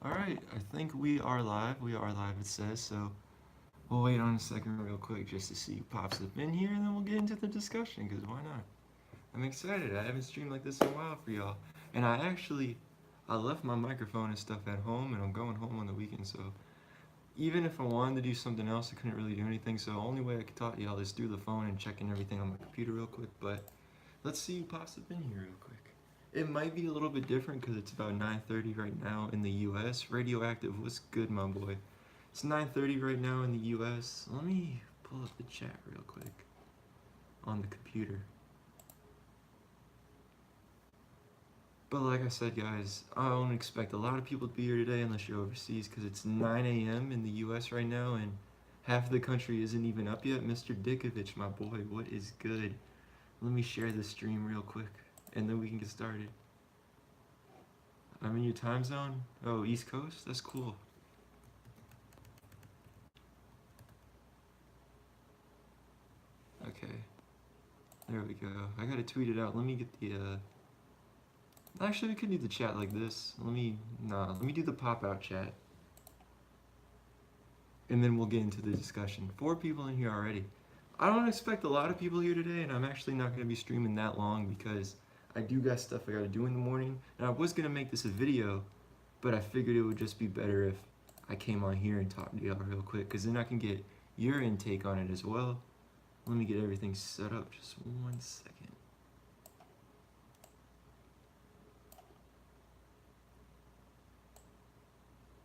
Alright, I think we are live. We are live, it says, so we'll wait on a second real quick just to see who pops up in here, and then we'll get into the discussion, because why not? I'm excited. I haven't streamed like this in a while for y'all. And I left my microphone and stuff at home, and I'm going home on the weekend, so even if I wanted to do something else, I couldn't really do anything, so the only way I could talk to y'all is through the phone and checking everything on my computer real quick, but let's see who pops up in here real quick. It might be a little bit different because it's about 9:30 right now in the US. Radioactive, what's good, my boy? It's 9:30 right now in the US. Let me pull up the chat real quick on the computer. But like I said, guys, I don't expect a lot of people to be here today unless you're overseas because it's 9 a.m. in the US right now and half of the country isn't even up yet. Mr. Dickovich, my boy, what is good? Let me share this stream real quick and then we can get started. I'm in your time zone? Oh, East Coast? That's cool. Okay. There we go. I gotta tweet it out. Let me get the, Actually, we could do the chat like this. Let me do the pop-out chat. And then we'll get into the discussion. 4 people in here already. I don't expect a lot of people here today, and I'm actually not gonna be streaming that long because I do got stuff I gotta do in the morning. And I was gonna make this a video, but I figured it would just be better if I came on here and talked to y'all real quick, because then I can get your intake on it as well. Let me get everything set up, just 1 second.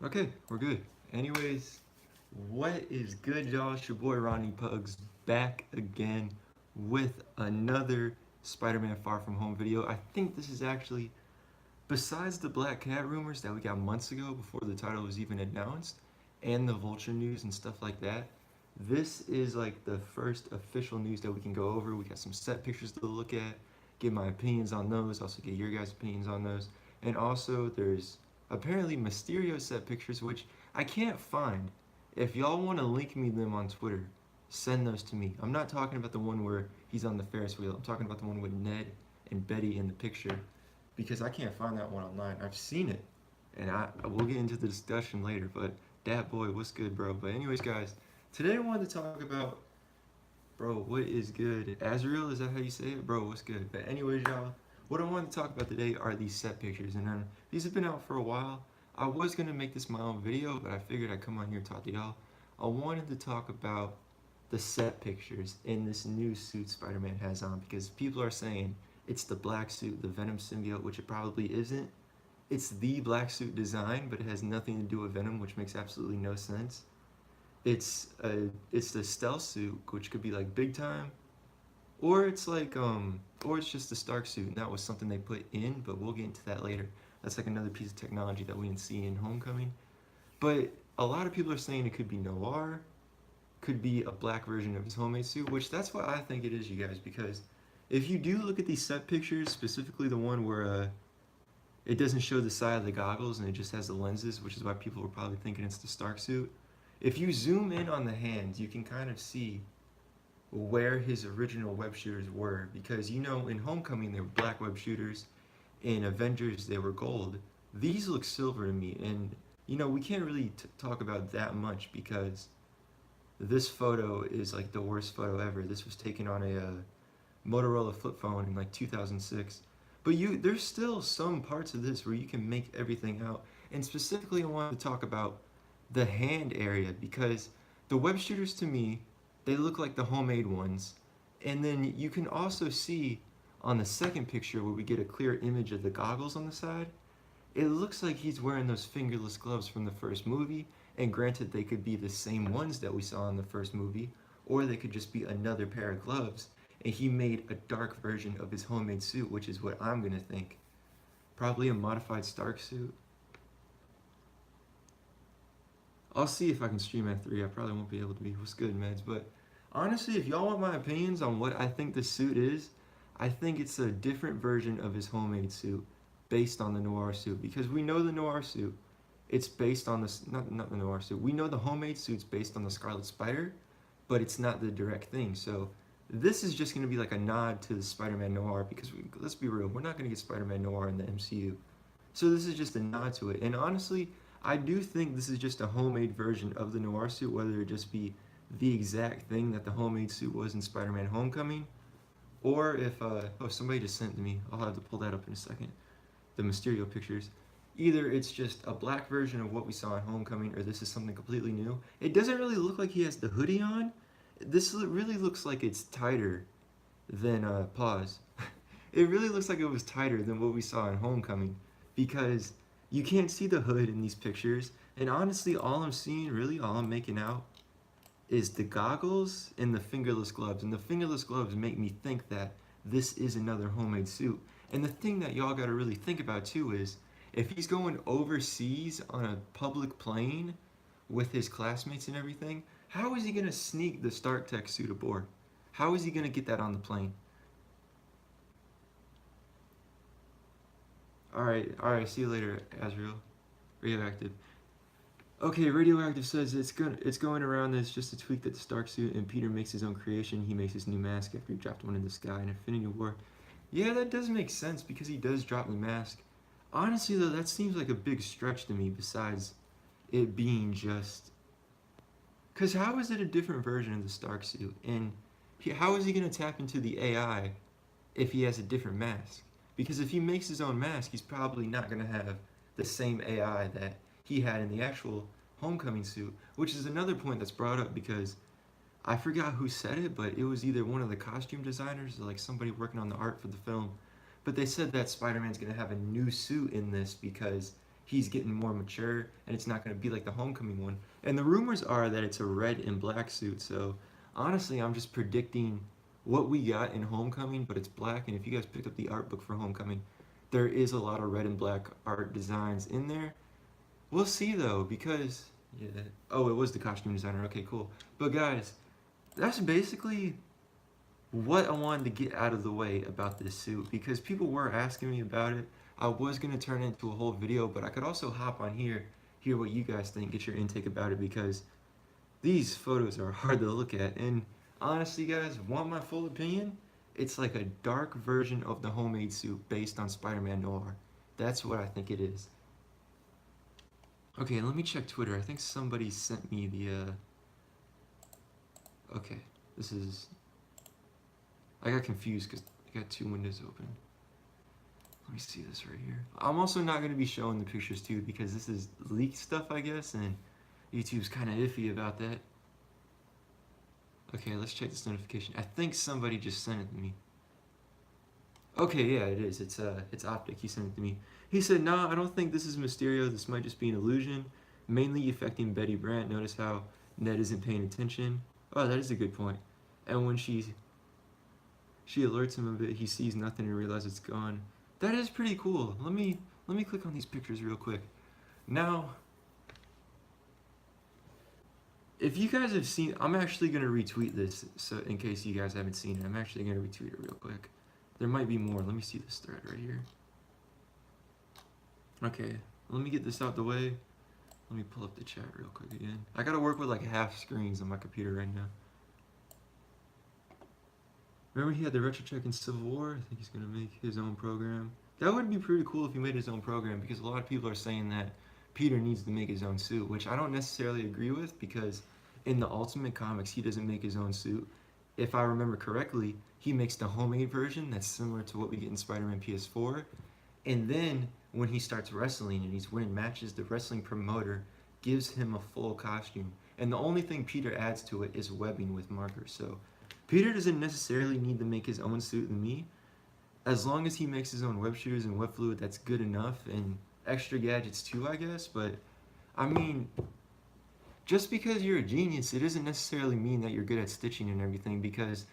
Okay, we're good. Anyways, what is good, y'all? It's your boy RonnyPugs back again with another Spider-Man Far From Home video. I think this is actually, besides the Black Cat rumors that we got months ago before the title was even announced, and the Vulture news and stuff like that, this is like the first official news that we can go over. We got some set pictures to look at, get my opinions on those, also get your guys' opinions on those. And also there's apparently Mysterio set pictures, which I can't find. If y'all want to link me them on Twitter, send those to me. I'm not talking about the one where he's on the Ferris wheel. I'm talking about the one with Ned and Betty in the picture, because I can't find that one online. I've seen it, and I will get into the discussion later, but that boy, what's good, bro? But anyways, guys, today I wanted to talk about, bro, what is good? Azrael, is that how you say it? Bro, what's good? But anyways, y'all, what I wanted to talk about today are these set pictures, and these have been out for a while. I was gonna make this my own video, but I figured I'd come on here and talk to y'all. I wanted to talk about the set pictures in this new suit Spider-Man has on, because people are saying it's the black suit, the Venom symbiote, which it probably isn't. It's the black suit design, but it has nothing to do with Venom, which makes absolutely no sense. It's the stealth suit, which could be like big time, or it's like or it's just the Stark suit, and that was something they put in, but we'll get into that later. That's like another piece of technology that we didn't see in Homecoming. But a lot of people are saying it could be Noir, could be a black version of his homemade suit, which that's what I think it is, you guys, because if you do look at these set pictures, specifically the one where it doesn't show the side of the goggles and it just has the lenses, which is why people were probably thinking it's the Stark suit. If you zoom in on the hands, you can kind of see where his original web shooters were, because you know in Homecoming they were black web shooters, in Avengers they were gold. These look silver to me, and you know we can't really talk about that much because this photo is like the worst photo ever. This was taken on a Motorola flip phone in like 2006. But there's still some parts of this where you can make everything out, and specifically I wanted to talk about the hand area, because the web shooters to me, they look like the homemade ones. And then you can also see on the second picture where we get a clear image of the goggles on the side, it looks like he's wearing those fingerless gloves from the first movie. And granted, they could be the same ones that we saw in the first movie, or they could just be another pair of gloves. And he made a dark version of his homemade suit, which is what I'm gonna think. Probably a modified Stark suit. I'll see if I can stream at 3. I probably won't be able to be. What's good, meds? But honestly, if y'all want my opinions on what I think the suit is, I think it's a different version of his homemade suit based on the Noir suit. Because we know the Noir suit, it's based on this, not the Noir suit. We know the homemade suit's based on the Scarlet Spider, but it's not the direct thing. So this is just going to be like a nod to the Spider-Man Noir, because let's be real, we're not going to get Spider-Man Noir in the MCU. So this is just a nod to it. And honestly, I do think this is just a homemade version of the noir suit, whether it just be the exact thing that the homemade suit was in Spider-Man Homecoming, or if, oh, somebody just sent to me. I'll have to pull that up in a second. The Mysterio pictures. Either it's just a black version of what we saw in Homecoming, or this is something completely new. It doesn't really look like he has the hoodie on. This really looks like it's tighter than, pause. It really looks like it was tighter than what we saw in Homecoming, because you can't see the hood in these pictures, and honestly, all I'm seeing, really, all I'm making out, is the goggles and the fingerless gloves. And the fingerless gloves make me think that this is another homemade suit. And the thing that y'all gotta really think about too is, if he's going overseas on a public plane with his classmates and everything, how is he gonna sneak the Stark Tech suit aboard? How is he gonna get that on the plane? Alright, see you later, Azrael. Radioactive. Okay, Radioactive says it's going around that it's just a tweak that the Stark suit, and Peter makes his own creation. He makes his new mask after he dropped one in the sky in Infinity War. Yeah, that does make sense because he does drop the mask. Honestly though, that seems like a big stretch to me, besides it being just... Because how is it a different version of the Stark suit? And how is he going to tap into the AI if he has a different mask? Because if he makes his own mask, he's probably not going to have the same AI that he had in the actual Homecoming suit, which is another point that's brought up because I forgot who said it, but it was either one of the costume designers or like somebody working on the art for the film. But they said that Spider-Man's going to have a new suit in this because he's getting more mature and it's not going to be like the Homecoming one. And the rumors are that it's a red and black suit, so honestly, I'm just predicting what we got in Homecoming, but it's black. And if you guys picked up the art book for Homecoming, there is a lot of red and black art designs in there. We'll see though, because yeah. Oh, it was the costume designer. Okay, cool. But guys, that's basically what I wanted to get out of the way about this suit, because people were asking me about it. I was gonna turn it into a whole video, but I could also hop on here, hear what you guys think, get your intake about it, because these photos are hard to look at. And honestly, guys, want my full opinion? It's like a dark version of the homemade suit based on Spider-Man Noir. That's what I think it is. Okay, let me check Twitter. I think somebody sent me the, okay, this is... I got confused because I got two windows open. Let me see this right here. I'm also not going to be showing the pictures too because this is leaked stuff, I guess, and YouTube's kind of iffy about that. Okay, let's check this notification. I think somebody just sent it to me. Okay, yeah, it is. It's Optic. He sent it to me. He said, "Nah, I don't think this is Mysterio. This might just be an illusion, mainly affecting Betty Brant. Notice how Ned isn't paying attention." Oh, that is a good point. And when she alerts him a bit, he sees nothing and realizes it's gone. That is pretty cool. Let me click on these pictures real quick. Now, if you guys have seen, I'm actually gonna retweet this, so in case you guys haven't seen it, I'm actually gonna retweet it real quick. There might be more. Let me see this thread right here. Okay, let me get this out the way. Let me pull up the chat real quick again. I gotta work with like half screens on my computer right now. Remember he had the retro check in Civil War? I think he's gonna make his own program. That would be pretty cool if he made his own program, because a lot of people are saying that Peter needs to make his own suit, which I don't necessarily agree with, because in the Ultimate Comics he doesn't make his own suit. If I remember correctly, he makes the homemade version that's similar to what we get in Spider-Man PS4, and then when he starts wrestling and he's winning matches, the wrestling promoter gives him a full costume, and the only thing Peter adds to it is webbing with markers. So Peter doesn't necessarily need to make his own suit in me. As long as he makes his own web shooters and web fluid, that's good enough, and extra gadgets too, I guess. But I mean, just because you're a genius, it doesn't necessarily mean that you're good at stitching and everything, because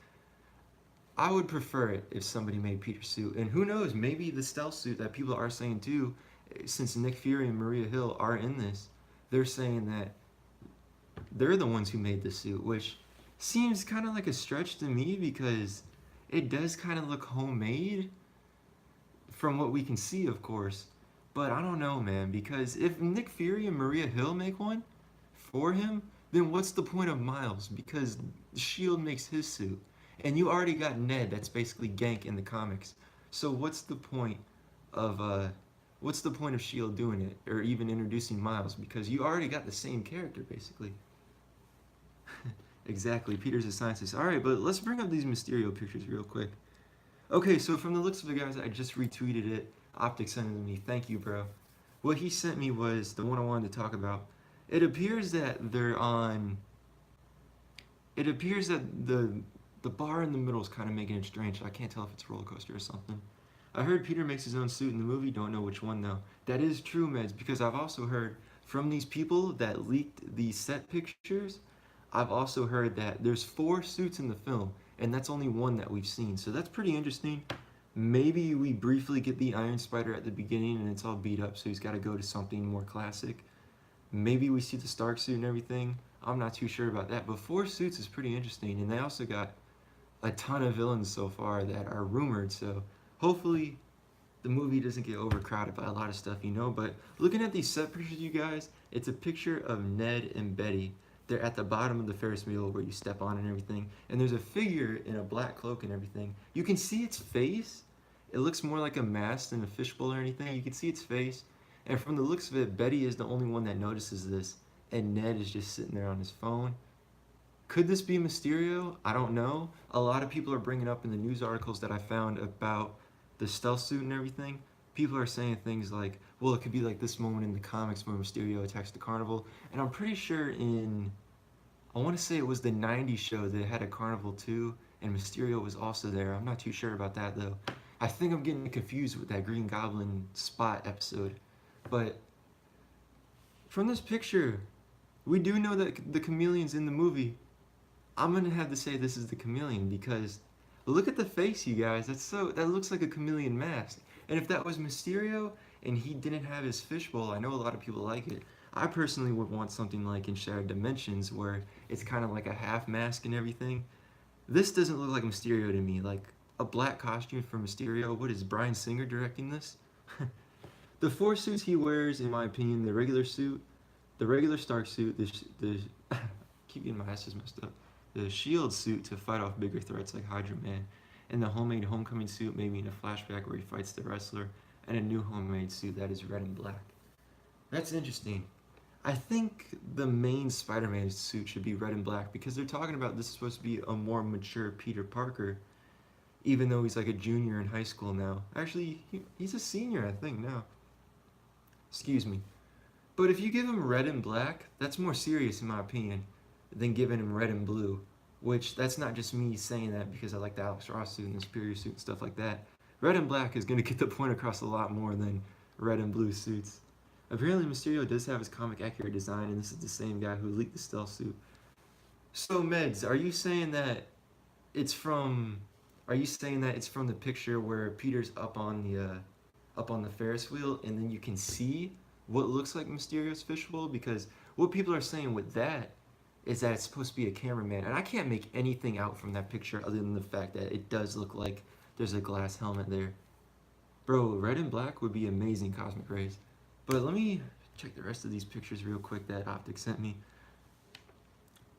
I would prefer it if somebody made Peter's suit. And who knows, maybe the stealth suit that people are saying too, since Nick Fury and Maria Hill are in this, they're saying that they're the ones who made the suit, which seems kind of like a stretch to me, because it does kind of look homemade from what we can see, of course. But I don't know, man, because if Nick Fury and Maria Hill make one for him, then what's the point of Miles? Because S.H.I.E.L.D. makes his suit. And you already got Ned, that's basically Gank in the comics. So what's the point of what's the point of S.H.I.E.L.D. doing it, or even introducing Miles, because you already got the same character, basically. Exactly, Peter's a scientist. Alright, but let's bring up these Mysterio pictures real quick. Okay, so from the looks of the guys, I just retweeted it. Optic sent it to me. Thank you, bro. What he sent me was the one I wanted to talk about. It appears that they're on... It appears that the bar in the middle is kind of making it strange. I can't tell if it's a roller coaster or something. I heard Peter makes his own suit in the movie. Don't know which one, though. That is true, Meds, because I've also heard from these people that leaked the set pictures, I've also heard that there's 4 suits in the film, and that's only one that we've seen. So that's pretty interesting. Maybe we briefly get the Iron Spider at the beginning and it's all beat up, so he's got to go to something more classic. Maybe we see the Stark suit and everything. I'm not too sure about that, but 4 suits is pretty interesting, and they also got a ton of villains so far that are rumored, so hopefully the movie doesn't get overcrowded by a lot of stuff, you know. But looking at these set pictures, you guys, it's a picture of Ned and Betty. They're at the bottom of the Ferris wheel where you step on and everything, and there's a figure in a black cloak and everything. You can see its face. It looks more like a mask than a fishbowl or anything. You can see its face, and from the looks of it, Betty is the only one that notices this, and Ned is just sitting there on his phone. Could this be Mysterio? I don't know. A lot of people are bringing up in the news articles that I found about the stealth suit and everything. People are saying things like, well, it could be like this moment in the comics when Mysterio attacks the carnival. And I'm pretty sure I want to say it was the 90s show that had a carnival too, and Mysterio was also there. I'm not too sure about that though. I think I'm getting confused with that Green Goblin Spot episode. But from this picture, we do know that the chameleon's in the movie. I'm gonna have to say this is the chameleon because look at the face, you guys. That looks like a chameleon mask. And if that was Mysterio and he didn't have his fishbowl, I know a lot of people like it. I personally would want something like in Shattered Dimensions where it's kind of like a half mask and everything. This doesn't look like Mysterio to me. Like a black costume for Mysterio. What is Bryan Singer directing this? The 4 suits he wears, in my opinion, the regular suit, the regular Stark suit, the keep getting my asses messed up. The S.H.I.E.L.D. suit to fight off bigger threats like Hydra Man, and the homemade Homecoming suit maybe in a flashback where he fights the wrestler, and a new homemade suit that is red and black. That's interesting. I think the main Spider-Man suit should be red and black because they're talking about this is supposed to be a more mature Peter Parker, even though he's like a junior in high school now. Actually, he's a senior, I think, now. Excuse me. But if you give him red and black, that's more serious in my opinion than giving him red and blue, which that's not just me saying that because I like the Alex Ross suit and the Superior suit and stuff like that. Red and black is going to get the point across a lot more than red and blue suits. Apparently Mysterio does have his comic accurate design, and this is the same guy who leaked the stealth suit. So Meds, are you saying that it's from the picture where Peter's up on the Ferris wheel and then you can see what looks like Mysterio's fishbowl? Because what people are saying with that is that it's supposed to be a cameraman, and I can't make anything out from that picture other than the fact that it does look like there's a glass helmet there. Bro, red and black would be amazing cosmic rays. But let me check the rest of these pictures real quick that Optic sent me.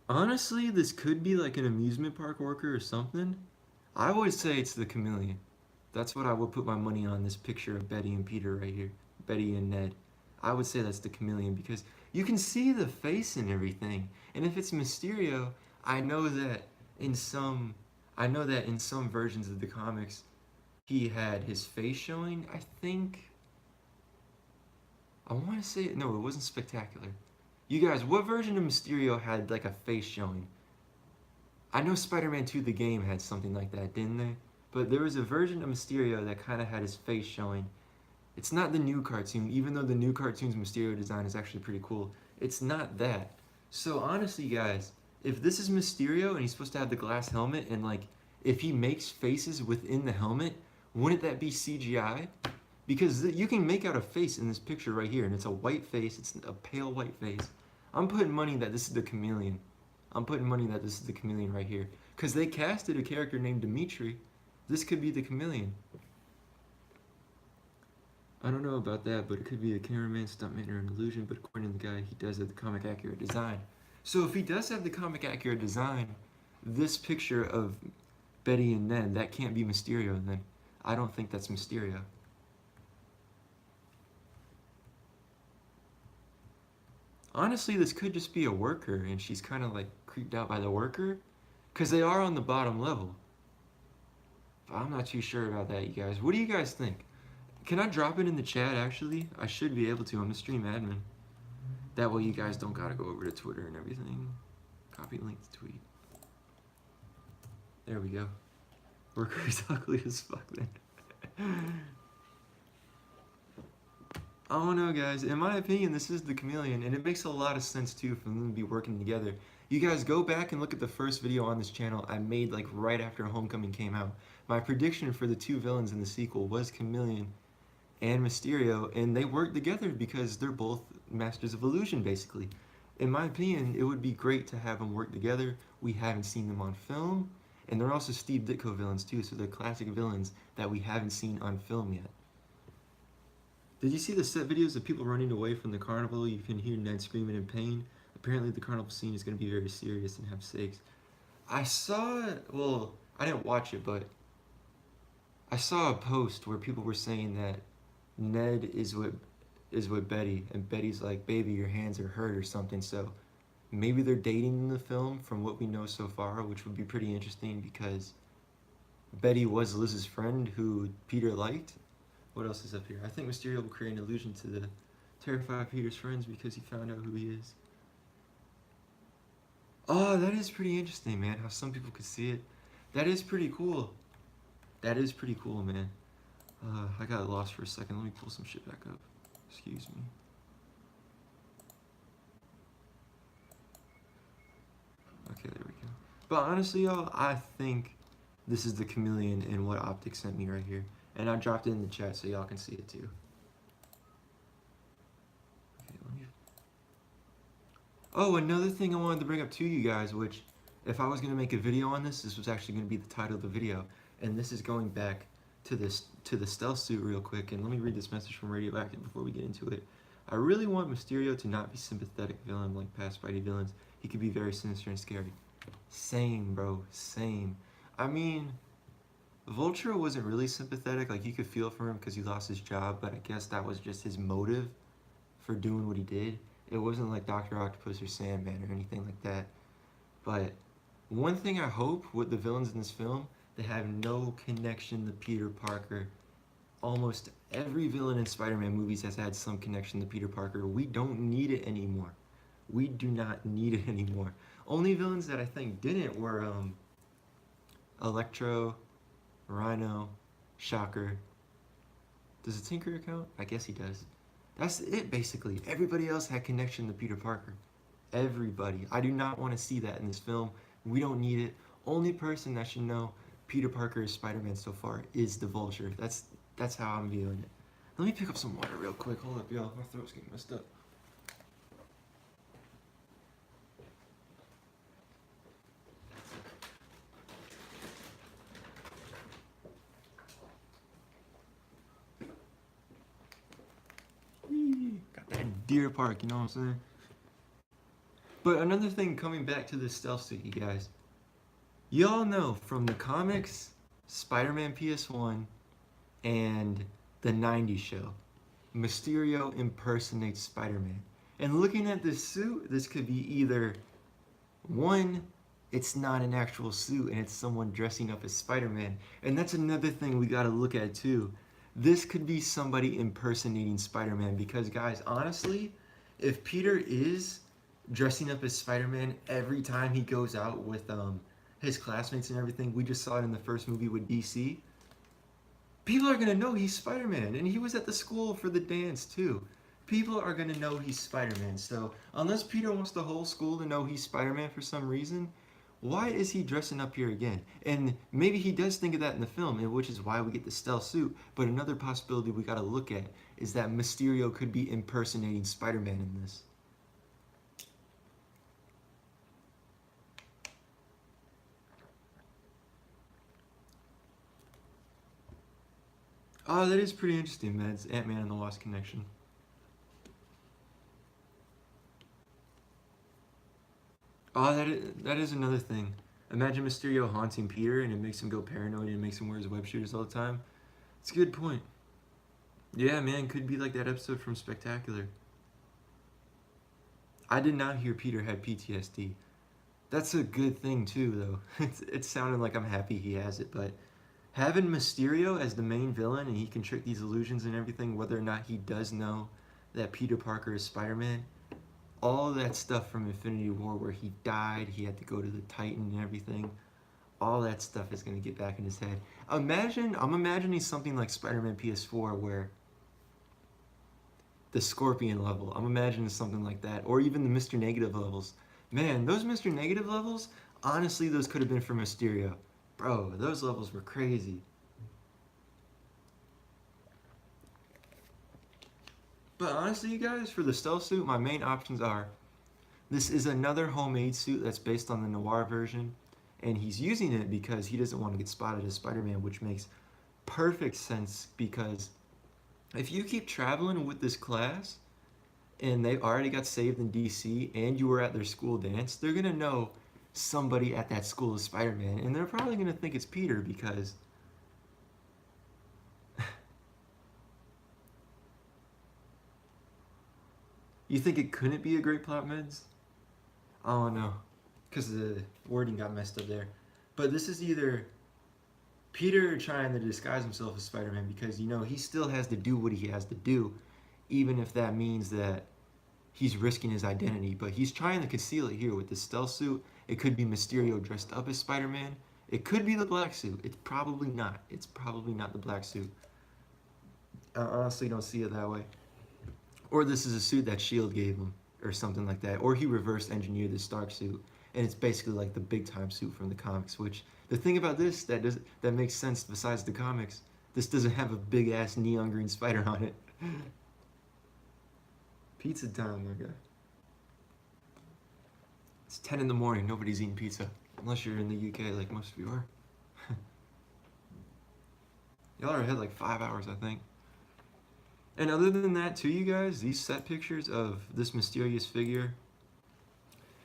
Honestly, this could be like an amusement park worker or something. I would say it's the chameleon. That's what I would put my money on, this picture of Betty and Peter right here. Betty and Ned. I would say that's the chameleon because you can see the face and everything. And if it's Mysterio, I know that in some versions of the comics, he had his face showing. I want to say, no, it wasn't Spectacular. You guys, what version of Mysterio had like a face showing? I know Spider-Man 2 the game had something like that, didn't they? But there was a version of Mysterio that kind of had his face showing. It's not the new cartoon, even though the new cartoon's Mysterio design is actually pretty cool. It's not that. So honestly, guys, if this is Mysterio and he's supposed to have the glass helmet, and like, if he makes faces within the helmet, wouldn't that be CGI? Because you can make out a face in this picture right here, and it's a white face, it's a pale white face. I'm putting money that this is the chameleon. I'm putting money that this is the chameleon right here. Because they casted a character named Dimitri. This could be the chameleon. I don't know about that, but it could be a cameraman, stuntman, or an illusion, but according to the guy, he does have the comic accurate design. So if he does have the comic accurate design, this picture of Betty and Ned, that can't be Mysterio then. I don't think that's Mysterio. Honestly, this could just be a worker, and she's kind of like creeped out by the worker, because they are on the bottom level. But I'm not too sure about that, you guys. What do you guys think? Can I drop it in the chat, actually? I should be able to. I'm a stream admin. That way you guys don't gotta go over to Twitter and everything. Copy link to tweet. There we go. Worker is ugly as fuck, then. I don't know, guys. In my opinion, this is the chameleon, and it makes a lot of sense, too, for them to be working together. You guys go back and look at the first video on this channel I made, like, right after Homecoming came out. My prediction for the two villains in the sequel was Chameleon and Mysterio, and they work together because they're both masters of illusion, basically. In my opinion, it would be great to have them work together. We haven't seen them on film, and they're also Steve Ditko villains too, so they're classic villains that we haven't seen on film yet. Did you see the set videos of people running away from the carnival? You can hear Ned screaming in pain. Apparently the carnival scene is going to be very serious and have stakes. I saw, well, I didn't watch it, but I saw a post where people were saying that Ned is with Betty, and Betty's like, baby, your hands are hurt or something, so maybe they're dating in the film from what we know so far, which would be pretty interesting because Betty was Liz's friend who Peter liked. What else is up here? I think Mysterio will create an illusion to terrify Peter's friends because he found out who he is. Oh, that is pretty interesting, man, how some people could see it. That is pretty cool. That is pretty cool, man. I got lost for a second. Let me pull some shit back up. Excuse me. Okay, there we go. But honestly, y'all, I think this is the chameleon in what Optic sent me right here. And I dropped it in the chat so y'all can see it too. Okay, let me... Oh, another thing I wanted to bring up to you guys, which if I was going to make a video on this, this was actually going to be the title of the video. And this is going back to the stealth suit real quick, and let me read this message from Radioactive before we get into it. I really want Mysterio to not be sympathetic villain like past Spidey villains. He could be very sinister and scary. Same, bro, same. I mean, Vulture wasn't really sympathetic, like you could feel for him because he lost his job, but I guess that was just his motive for doing what he did. It wasn't like Dr. Octopus or Sandman or anything like that. But one thing I hope with the villains in this film, they have no connection to Peter Parker. Almost every villain in Spider-Man movies has had some connection to Peter Parker. We don't need it anymore. We do not need it anymore. Only villains that I think didn't were Electro, Rhino, Shocker. Does the Tinker count? I guess he does. That's it, basically. Everybody else had connection to Peter Parker. Everybody. I do not want to see that in this film. We don't need it. Only person that should know Peter Parker is Spider-Man so far is the Vulture. That's how I'm viewing it. Let me pick up some water real quick. Hold up, y'all. My throat's getting messed up. Got that Deer Park, you know what I'm saying? But another thing, coming back to the stealth suit, you guys. Y'all know from the comics, Spider-Man PS1, and the 90s show, Mysterio impersonates Spider-Man. And looking at this suit, this could be either, one, it's not an actual suit and it's someone dressing up as Spider-Man. And that's another thing we gotta look at too. This could be somebody impersonating Spider-Man because, guys, honestly, if Peter is dressing up as Spider-Man every time he goes out with his classmates and everything, we just saw it in the first movie with DC, people are going to know he's Spider-Man, and he was at the school for the dance too. People are going to know he's Spider-Man, so unless Peter wants the whole school to know he's Spider-Man for some reason, why is he dressing up here again? And maybe he does think of that in the film, which is why we get the stealth suit, but another possibility we got to look at is that Mysterio could be impersonating Spider-Man in this. Oh, that is pretty interesting, man. It's Ant-Man and the Wasp connection. Oh, that is another thing. Imagine Mysterio haunting Peter and it makes him go paranoid and it makes him wear his web shooters all the time. It's a good point. Yeah, man, could be like that episode from Spectacular. I did not hear Peter had PTSD. That's a good thing too, though. It sounded like I'm happy he has it, but having Mysterio as the main villain and he can trick these illusions and everything, whether or not he does know that Peter Parker is Spider-Man, all that stuff from Infinity War where he died, he had to go to the Titan and everything, all that stuff is going to get back in his head. I'm imagining something like Spider-Man PS4 where the Scorpion level, I'm imagining something like that, or even the Mr. Negative levels. Man, those Mr. Negative levels, honestly, those could have been for Mysterio. Bro, those levels were crazy. But honestly, you guys, for the stealth suit, my main options are, this is another homemade suit that's based on the noir version, and he's using it because he doesn't want to get spotted as Spider-Man, which makes perfect sense because if you keep traveling with this class and they already got saved in DC and you were at their school dance, they're gonna know somebody at that school is Spider-Man, and they're probably gonna think it's Peter because you think it couldn't be a great plot, Meds? Oh no, because the wording got messed up there. But this is either Peter trying to disguise himself as Spider-Man because, you know, he still has to do what he has to do, even if that means that he's risking his identity. But he's trying to conceal it here with the stealth suit. It could be Mysterio dressed up as Spider-Man. It could be the black suit. It's probably not. It's probably not the black suit. I honestly don't see it that way. Or this is a suit that S.H.I.E.L.D. gave him, or something like that. Or he reverse engineered the Stark suit, and it's basically like the big time suit from the comics, which the thing about this that makes sense besides the comics, this doesn't have a big ass neon green spider on it. Pizza time, my guy. It's 10 in the morning, nobody's eating pizza. Unless you're in the UK like most of you are. Y'all are ahead like 5 hours, I think. And other than that, too, you guys, these set pictures of this mysterious figure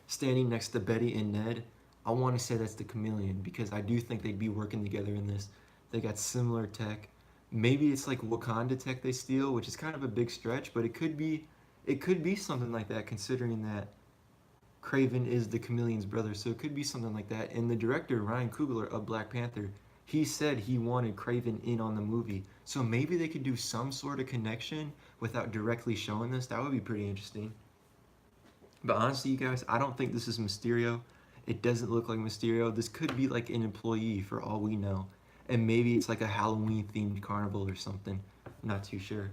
standing next to Betty and Ned, I want to say that's the Chameleon because I do think they'd be working together in this. They got similar tech. Maybe it's like Wakanda tech they steal, which is kind of a big stretch, but it could be something like that considering that Kraven is the Chameleon's brother, so it could be something like that. And the director, Ryan Coogler of Black Panther, he said he wanted Kraven in on the movie. So maybe they could do some sort of connection without directly showing this. That would be pretty interesting. But honestly, you guys, I don't think this is Mysterio. It doesn't look like Mysterio. This could be like an employee for all we know. And maybe it's like a Halloween-themed carnival or something. I'm not too sure.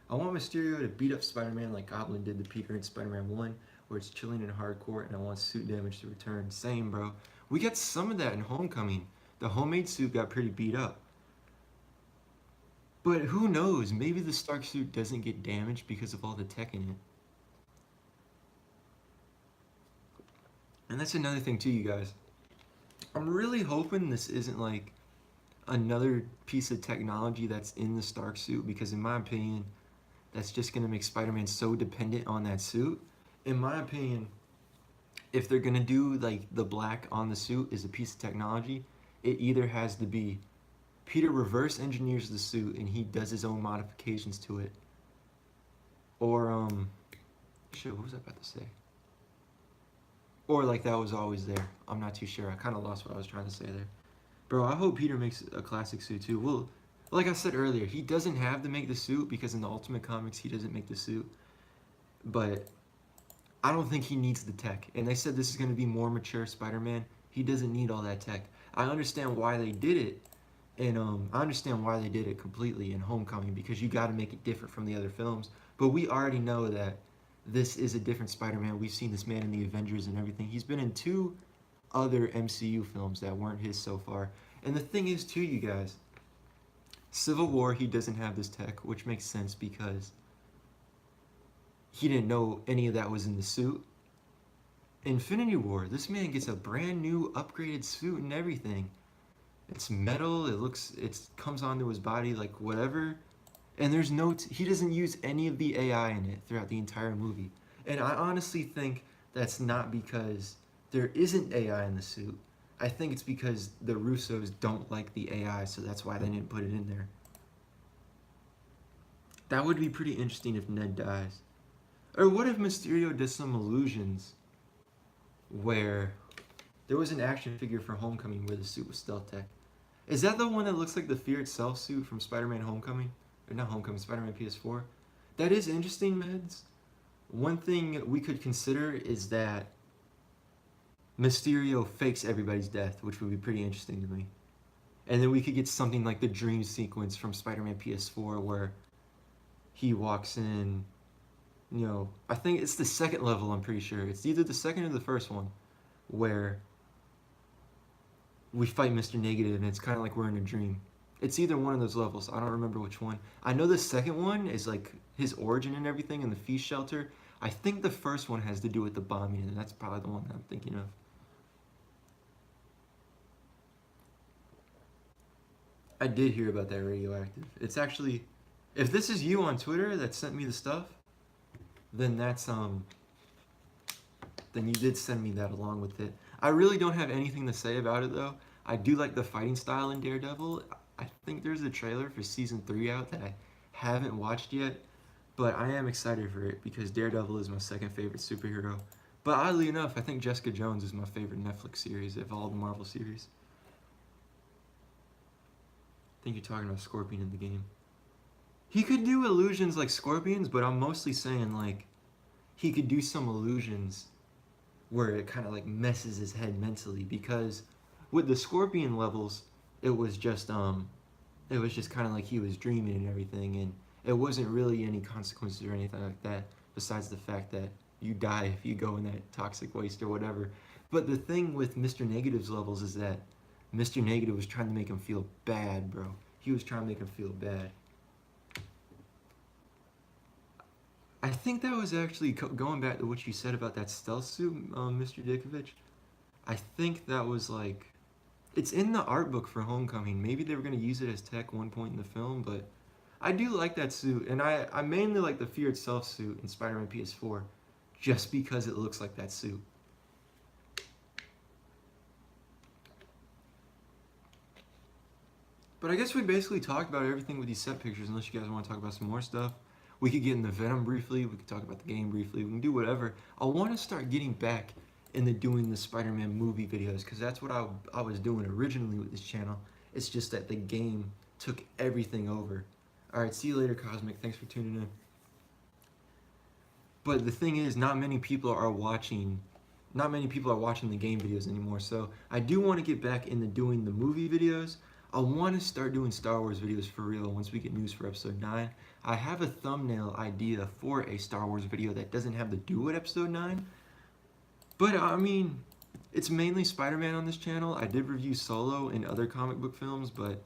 I want Mysterio to beat up Spider-Man like Goblin did to Peter in Spider-Man 1, where it's chilling in hardcore, and I want suit damage to return. Same, bro. We got some of that in Homecoming. The homemade suit got pretty beat up. But who knows? Maybe the Stark suit doesn't get damaged because of all the tech in it. And that's another thing too, you guys. I'm really hoping this isn't like another piece of technology that's in the Stark suit, because in my opinion, that's just going to make Spider-Man so dependent on that suit. In my opinion, if they're going to do like the black on the suit is a piece of technology, it either has to be Peter reverse engineers the suit and he does his own modifications to it, or shit, what was I about to say? Or like that was always there. I'm not too sure. I kind of lost what I was trying to say there. Bro, I hope Peter makes a classic suit too. Well, like I said earlier, he doesn't have to make the suit because in the Ultimate Comics he doesn't make the suit. But I don't think he needs the tech. And they said this is going to be more mature Spider-Man. He doesn't need all that tech. I understand why they did it. And I understand why they did it completely in Homecoming, because you got to make it different from the other films. But we already know that this is a different Spider-Man. We've seen this man in the Avengers and everything. He's been in 2 other MCU films that weren't his so far. And the thing is too, you guys, Civil War, he doesn't have this tech, which makes sense because he didn't know any of that was in the suit. Infinity War, this man gets a brand new upgraded suit and everything. It's metal, it comes onto his body like whatever. And there's he doesn't use any of the AI in it throughout the entire movie. And I honestly think that's not because there isn't AI in the suit. I think it's because the Russos don't like the AI, so that's why they didn't put it in there. That would be pretty interesting if Ned dies. Or what if Mysterio does some illusions where there was an action figure for Homecoming where the suit was stealth tech? Is that the one that looks like the Fear Itself suit from Spider-Man Homecoming? Or not Homecoming, Spider-Man PS4? That is interesting, Meds. One thing we could consider is that Mysterio fakes everybody's death, which would be pretty interesting to me. And then we could get something like the dream sequence from Spider-Man PS4 where he walks in, you know, I think it's the second level, I'm pretty sure. It's either the second or the first one where we fight Mr. Negative and it's kind of like we're in a dream. It's either one of those levels. I don't remember which one. I know the second one is like his origin and everything in the feast shelter. I think the first one has to do with the bombing, and that's probably the one that I'm thinking of. I did hear about that radioactive. It's actually, if this is you on Twitter that sent me the stuff, then that's then you did send me that along with it. I really don't have anything to say about it though. I do like the fighting style in Daredevil. I think there's a trailer for season 3 out that I haven't watched yet, but I am excited for it because Daredevil is my second favorite superhero. But oddly enough, I think Jessica Jones is my favorite Netflix series of all the Marvel series. I think you're talking about Scorpion in the game. He could do illusions like Scorpions, but I'm mostly saying like he could do some illusions where it kind of like messes his head mentally, because with the Scorpion levels, it was just kind of like he was dreaming and everything, and it wasn't really any consequences or anything like that besides the fact that you die if you go in that toxic waste or whatever. But the thing with Mr. Negative's levels is that Mr. Negative was trying to make him feel bad, bro. He was trying to make him feel bad. I think that was actually going back to what you said about that stealth suit, Mr. Dickovich. I think that was like, it's in the art book for Homecoming. Maybe they were going to use it as tech one point in the film, but I do like that suit. And I mainly like the Fear Itself suit in Spider-Man PS4 just because it looks like that suit. But I guess we basically talked about everything with these set pictures, unless you guys want to talk about some more stuff. We could get into Venom briefly, we could talk about the game briefly, we can do whatever. I want to start getting back into doing the Spider-Man movie videos, because that's what I was doing originally with this channel. It's just that the game took everything over. Alright, see you later, Cosmic. Thanks for tuning in. But the thing is, not many people are watching the game videos anymore, so I do want to get back into doing the movie videos. I want to start doing Star Wars videos for real once we get news for episode 9. I have a thumbnail idea for a Star Wars video that doesn't have to do with episode 9. But I mean, it's mainly Spider-Man on this channel. I did review Solo and other comic book films, but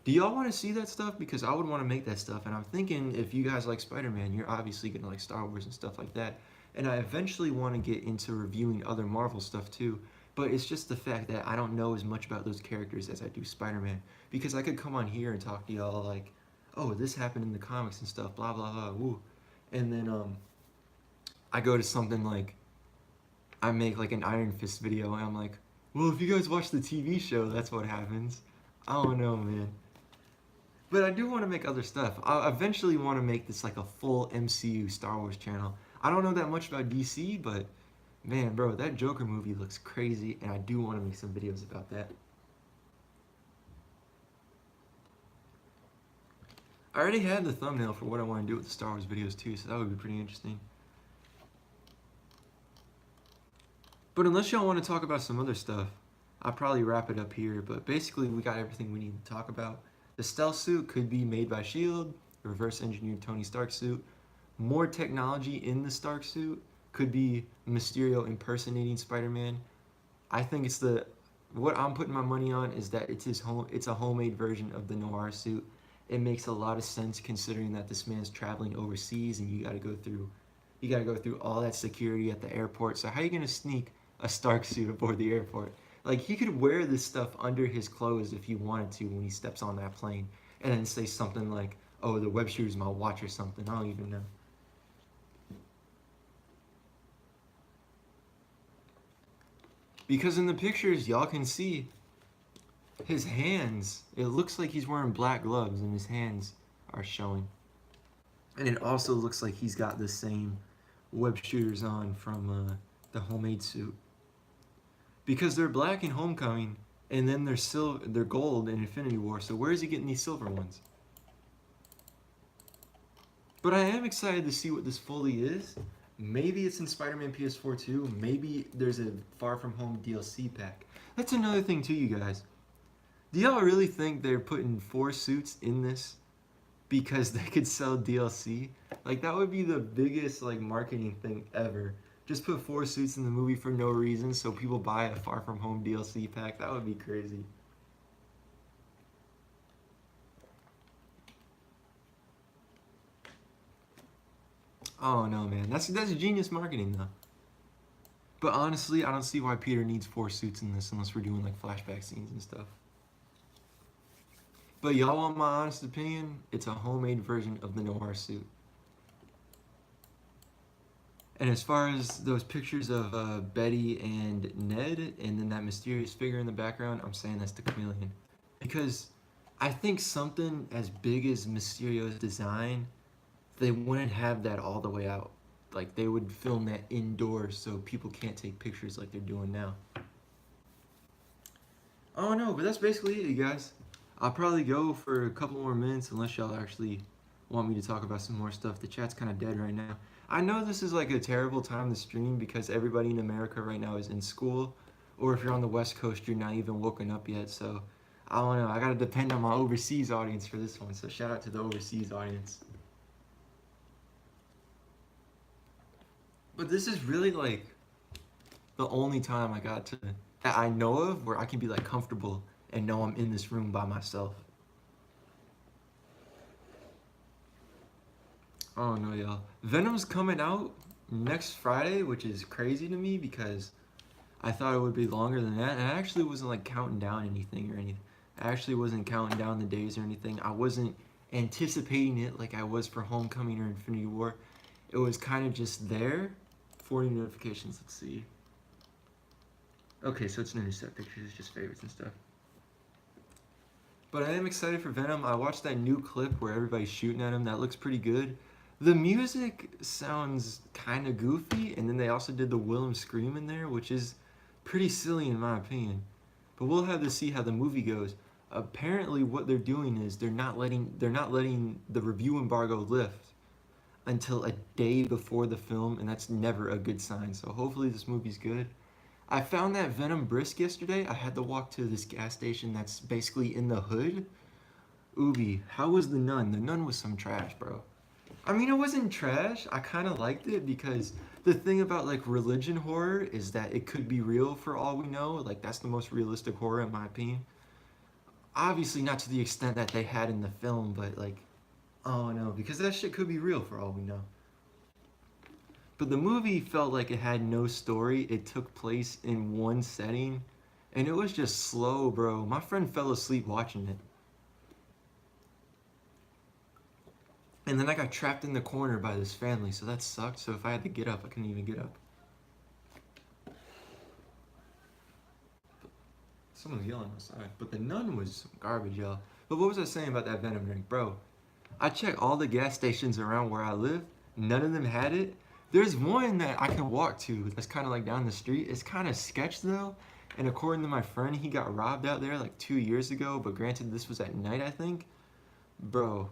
do y'all want to see that stuff? Because I would want to make that stuff, and I'm thinking if you guys like Spider-Man, you're obviously going to like Star Wars and stuff like that. And I eventually want to get into reviewing other Marvel stuff too. But it's just the fact that I don't know as much about those characters as I do Spider-Man. Because I could come on here and talk to y'all like, oh, this happened in the comics and stuff, blah, blah, blah, woo. And then I go to something like, I make like an Iron Fist video, and I'm like, well, if you guys watch the TV show, that's what happens. I don't know, man. But I do want to make other stuff. I eventually want to make this like a full MCU Star Wars channel. I don't know that much about DC, but man, bro, that Joker movie looks crazy, and I do want to make some videos about that. I already had the thumbnail for what I want to do with the Star Wars videos too, so that would be pretty interesting. But unless y'all want to talk about some other stuff, I'll probably wrap it up here. But basically, we got everything we need to talk about. The stealth suit could be made by S.H.I.E.L.D., reverse engineered Tony Stark suit. More technology in the Stark suit. Could be Mysterio impersonating Spider-Man. I think it's what I'm putting my money on is that it's a homemade version of the Noir suit. It makes a lot of sense considering that this man's traveling overseas and you gotta go through all that security at the airport. So how are you gonna sneak a Stark suit aboard the airport? Like, he could wear this stuff under his clothes if he wanted to when he steps on that plane, and then say something like, oh, the web shooter's my watch or something. I don't even know. Because in the pictures, y'all can see his hands. It looks like he's wearing black gloves and his hands are showing. And it also looks like he's got the same web shooters on from the homemade suit. Because they're black in Homecoming, and then they're gold in Infinity War. So where is he getting these silver ones? But I am excited to see what this fully is. Maybe it's in Spider-Man PS4 too. Maybe there's a Far From Home DLC pack. That's another thing too, you guys. Do y'all really think they're putting 4 suits in this because they could sell DLC? Like, that would be the biggest like marketing thing ever. Just put 4 suits in the movie for no reason so people buy a Far From Home DLC pack. That would be crazy. Oh no, man. That's genius marketing though. But honestly, I don't see why Peter needs 4 suits in this unless we're doing like flashback scenes and stuff. But y'all want my honest opinion? It's a homemade version of the Noir suit. And as far as those pictures of Betty and Ned, and then that mysterious figure in the background, I'm saying that's the Chameleon. Because I think something as big as Mysterio's design, they wouldn't have that all the way out. Like, they would film that indoors so people can't take pictures like they're doing now. Oh no, but that's basically it, you guys. I'll probably go for a couple more minutes unless y'all actually want me to talk about some more stuff. The chat's kind of dead right now. I know this is like a terrible time to stream because everybody in America right now is in school, or if you're on the West Coast, you're not even woken up yet. So I don't know. I gotta depend on my overseas audience for this one. So shout out to the overseas audience. But this is really like the only time that I know of where I can be like comfortable and know I'm in this room by myself. Oh no, y'all. Venom's coming out next Friday, which is crazy to me because I thought it would be longer than that. And I actually wasn't like counting down anything or anything. I actually wasn't counting down the days or anything. I wasn't anticipating it like I was for Homecoming or Infinity War. It was kind of just there. 40 notifications, let's see. Okay, so it's no new set pictures, it's just favorites and stuff. But I am excited for Venom. I watched that new clip where everybody's shooting at him. That looks pretty good. The music sounds kind of goofy, and then they also did the Willem scream in there, which is pretty silly in my opinion. But we'll have to see how the movie goes. Apparently what they're doing is they're not letting the review embargo lift until a day before the film, and that's never a good sign. So hopefully this movie's good. I found that Venom brisk yesterday. I had to walk to this gas station that's basically in the hood. Ubi, how was the Nun? The Nun was some trash, bro. I mean, it wasn't trash. I kind of liked it because the thing about like religion horror is that it could be real for all we know. Like, that's the most realistic horror in my opinion. Obviously not to the extent that they had in the film, but like, oh no, because that shit could be real for all we know. But the movie felt like it had no story. It took place in one setting, and it was just slow, bro. My friend fell asleep watching it. And then I got trapped in the corner by this family, so that sucked. So if I had to get up, I couldn't even get up. Someone's yelling outside. But the Nun was garbage, y'all. But what was I saying about that Venom drink? Bro, I checked all the gas stations around where I live. None of them had it. There's one that I can walk to that's kind of like down the street. It's kind of sketch though. And according to my friend, he got robbed out there like 2 years ago. But granted, this was at night, I think. Bro,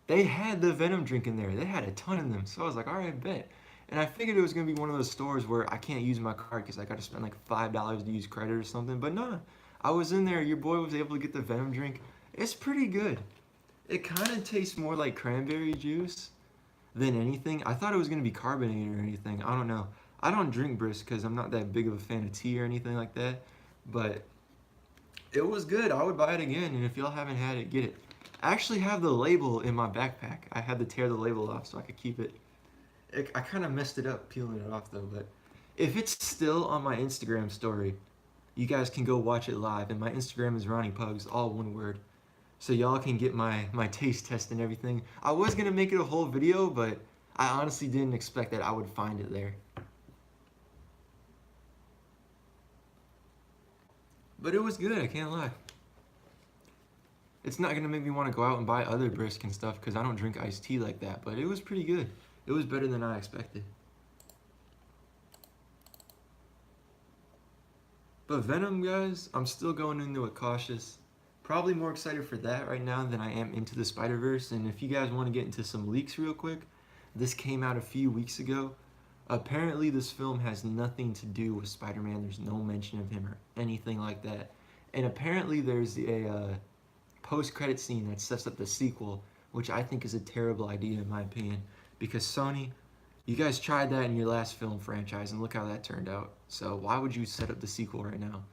they had the Venom drink in there. They had a ton of them. So I was like, all right, bet. And I figured it was going to be one of those stores where I can't use my card because I got to spend like $5 to use credit or something. But no, I was in there. Your boy was able to get the Venom drink. It's pretty good. It kind of tastes more like cranberry juice than anything. I thought it was going to be carbonated or anything. I don't know. I don't drink brisk because I'm not that big of a fan of tea or anything like that. But it was good. I would buy it again. And if y'all haven't had it, get it. I actually have the label in my backpack. I had to tear the label off so I could keep it. I kind of messed it up peeling it off though. But if it's still on my Instagram story, you guys can go watch it live. And my Instagram is RonnyPugs, all one word. So y'all can get my taste test and everything. I was going to make it a whole video, but I honestly didn't expect that I would find it there. But it was good, I can't lie. It's not going to make me want to go out and buy other brisk and stuff because I don't drink iced tea like that. But it was pretty good. It was better than I expected. But Venom, guys, I'm still going into it cautious. Probably more excited for that right now than I am into the Spider-Verse. And if you guys want to get into some leaks real quick, this came out a few weeks ago. Apparently, this film has nothing to do with Spider-Man. There's no mention of him or anything like that. And apparently, there's a post-credit scene that sets up the sequel, which I think is a terrible idea in my opinion. Because Sony, you guys tried that in your last film franchise, and look how that turned out. So why would you set up the sequel right now?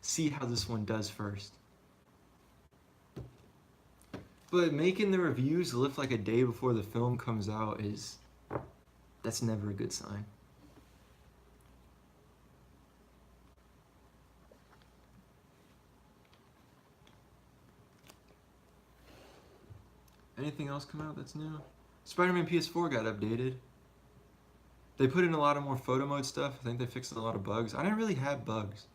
See how this one does first. But making the reviews lift like a day before the film comes out that's never a good sign. Anything else come out that's new? Spider-Man PS4 got updated. They put in a lot of more photo mode stuff. I think they fixed a lot of bugs. I didn't really have bugs.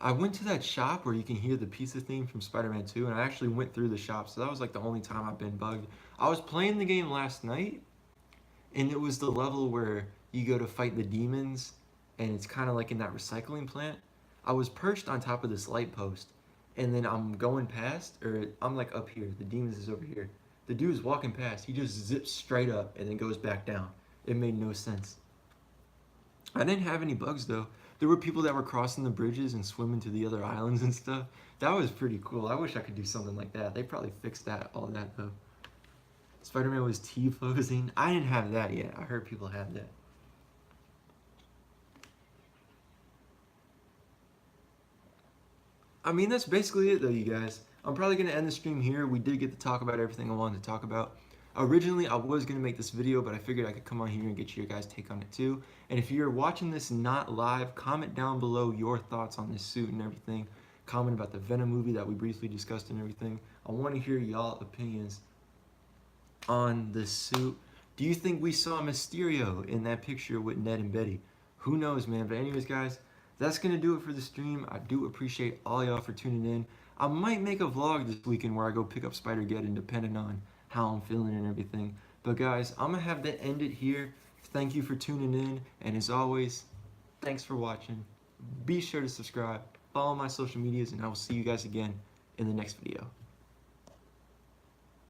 I went to that shop where you can hear the pizza theme from Spider-Man 2, and I actually went through the shop, so that was like the only time I've been bugged. I was playing the game last night, and it was the level where you go to fight the demons, and it's kind of like in that recycling plant. I was perched on top of this light post, and then I'm going past, or I'm like up here, the demons is over here. The dude's walking past, he just zips straight up and then goes back down. It made no sense. I didn't have any bugs though. There were people that were crossing the bridges and swimming to the other islands and stuff. That was pretty cool. I wish I could do something like that. They probably fixed all that though. Spider-Man was T-posing. I didn't have that yet. I heard people have that. I mean, that's basically it though, you guys. I'm probably going to end the stream here. We did get to talk about everything I wanted to talk about. Originally, I was going to make this video, but I figured I could come on here and get your guys' take on it too. And if you're watching this not live, comment down below your thoughts on this suit and everything. Comment about the Venom movie that we briefly discussed and everything. I want to hear y'all opinions on this suit. Do you think we saw Mysterio in that picture with Ned and Betty? Who knows, man. But anyways, guys, that's going to do it for the stream. I do appreciate all y'all for tuning in. I might make a vlog this weekend where I go pick up Spider-Geddon depending on how I'm feeling and everything. But guys, I'm going to have to end it here. Thank you for tuning in. And as always, thanks for watching. Be sure to subscribe, follow my social medias, and I will see you guys again in the next video.